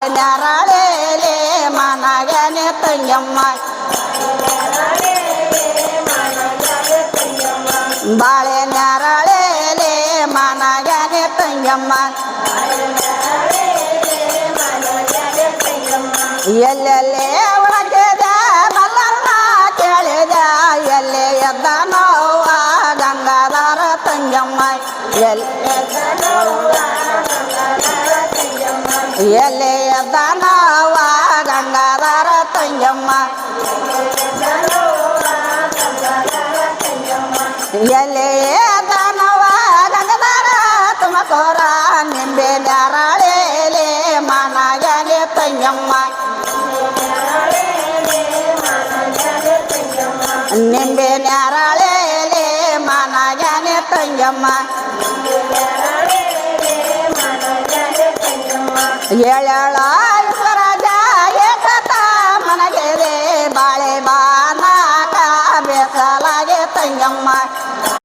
ನೆರಳೇಲೆ ಮನಗನೆ ತಂಗಮ್ಮ ಬಾಳೆ ನೆರಳೇಲೆ ಮನಗನೆ ತಂಗಮ್ಮ ಎಲ್ಲೆಲ್ಲೇ ಒಳಗೆದ ಮಲ್ಲನ್ನ ಕೇಳಿದ ಎಲ್ಲೇ ಎದ್ದ ನೋವ ಗಂಗಾಧರ ತಂಗಮ್ಮ ಎಲ್ಲೇ ಎದ್ದ ನೋವ ಗಂಗಾಧರ ತಂಗಮ್ಮ ಎಲ್ಲೇ ಎದ್ದ ನೋವ ಗಂಗಾಧರ ತುಮಕೋರ ನಿಂಬೆ ನೆರಳೇಲೆ ಮನಗನೆ ತಂಗಮ್ಮ ನಿಂಬೆ ನೆರಳೇಲೆ ಮನಗನೆ ತಂಗಮ್ಮ ಏಳೇಳ ಸ್ವರಾಜ ಏಕತ ಮನಗೆರೆ ಬಾಳೆ ಬಾನಾಕ ಬೇಸಲಾಗೆ ತಂಗಮ್ಮ